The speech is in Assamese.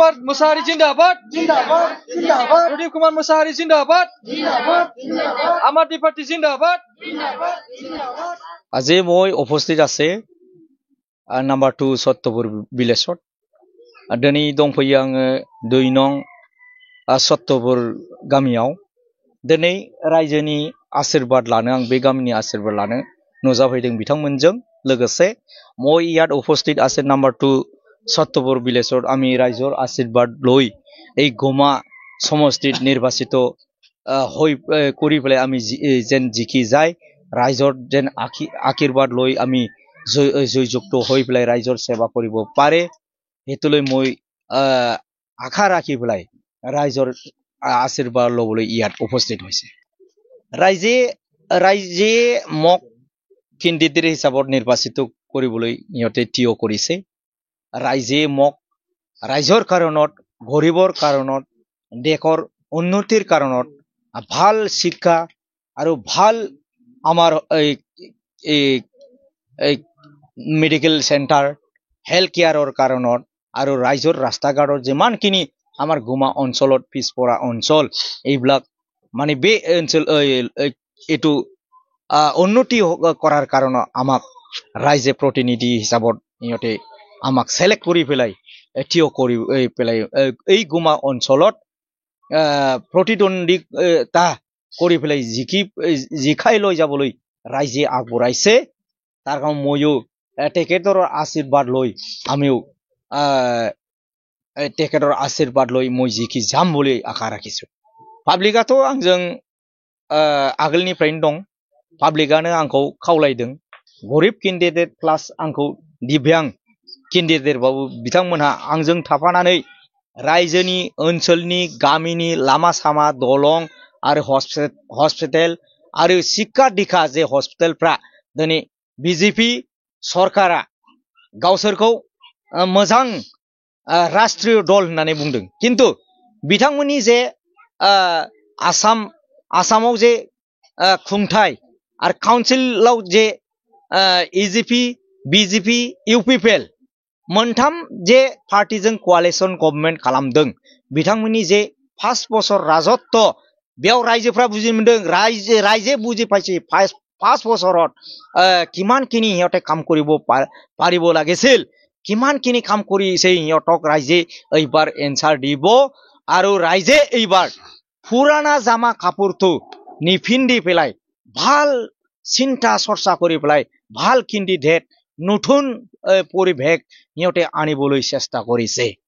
कुमार मुसाहारी जिंदाबाद जिंदाबाद जिंदाबाद प्रदीप कुमार मुसाहारी जिंदाबाद जिंदाबाद जिंदाबाद आम आदमी पार्टी जिंदाबाद जिंदाबाद जिंदाबाद আজি মই উপস্থিত আছে নাম্বার 2 সত্যপুর ভিলেজত দিनै दंफैयो आङो 2 नं सत्यपुर गामियाव दिनै रायजोनि आशीर्बाद लानो आं बे गामिनि आशीर्बाद लानो नुजाफैदों बिथांमोनजों लोगोसे মই ইয়াত উপস্থিত আছে নাম্বার 2 সত্যপুর ভিলেজত আমি ৰাইজৰ আশীৰ্বাদ লৈ এই গোমা সমষ্টিত নিৰ্বাচিত হৈ কৰি পেলাই আমি যেন জিকি যায় ৰাইজৰ যেন আশীৰ্বাদ লৈ আমি জয়যুক্ত হৈ পেলাই ৰাইজৰ সেৱা কৰিব পাৰে হেতুলৈ মই আশা ৰাখি পেলাই ৰাইজৰ আশীৰ্বাদ লবলৈ ইয়াত উপস্থিত হৈছে ৰাইজে মোক কেণ্ডিডেট হিচাপত নিৰ্বাচিত কৰিবলৈ ইহঁতে থিয় কৰিছে ৰাইজে মোক ৰাইজৰ কাৰণত গৰীবৰ কাৰণত দেশৰ উন্নতিৰ কাৰণত ভাল শিক্ষা আৰু ভাল আমাৰ মেডিকেল সেন্টাৰ হেল্থ কেয়াৰৰ কাৰণত আৰু ৰাইজৰ ৰাস্তা ঘাটৰ যিমানখিনি আমাৰ গুমা অঞ্চলত পিছপৰা অঞ্চল এইবিলাক মানে বে অঞ্চল এটো উন্নতি কৰাৰ কাৰণে আমাক ৰাইজে প্ৰতিনিধি হিচাপত ইহঁতে আমাক সিলেক্ট কৰি পেলাই থিয় কৰি পেলাই এই গুমা অঞ্চলত প্ৰতিদ্বন্দ্বিতা কৰি পেলাই জিকাই লৈ যাবলৈ ৰাইজে আগবঢ়াইছে তাৰ কাৰণে ময়ো তেখেতৰ আশীৰ্বাদ লৈ আমিও তেখেতৰ আশীৰ্বাদ লৈ মই জিকি যাম বুলি আশা ৰাখিছো পাব্লিকাটো आंजों आगोलनिफ्रायनो दं पाब्लिकानो आंखौ खावलायदों गरिब केन्डिडेट प्लास आंखौ दिव्यांग केन्डिडेट बाबू बिथांमोनहा आंजों थाफानानै रायजोनि ओनसोलनि गामिनि लामा सामा दलं आरो हस्पिटाल आरो शिक्षा दीक्षा जे हस्पिटालफ्रा दिनै बीजेपी सरकारा गावसोरखौ मोजां राष्ट्रीय दल होननानै बुंदों किन्तु बिथांमोननि जे आसामाव जे खुंथाय आरो काउन्सिलाव जे एजिपि बीजेपि इउपिपिएल मोनथाम जे पार्टीजों कोआलिशन गभर्नमेन्ट खालामदों बिथांमोननि जे 5 বছর राजत्व बेयाव रायजोफ्रा बुजि मोनदों रायजे बुजि पाइছে 5 বছৰত কিমানখিনি ইহঁতে কাম কৰিব পাৰিব লাগিছিল কিমানখিনি কাম কৰিছে ইহঁতক ৰাইজে এইবাৰ এনসাৰ দিব আৰু ৰাইজে এইবাৰ পুৰানা জামা কাপোৰটো নিপিন্ধি পেলাই ভাল চিন্তা চৰ্চা কৰি পেলাই ভাল কেণ্ডিডেট নতুন পৰিৱেশ ইহঁতে আনিবলৈ চেষ্টা কৰিছে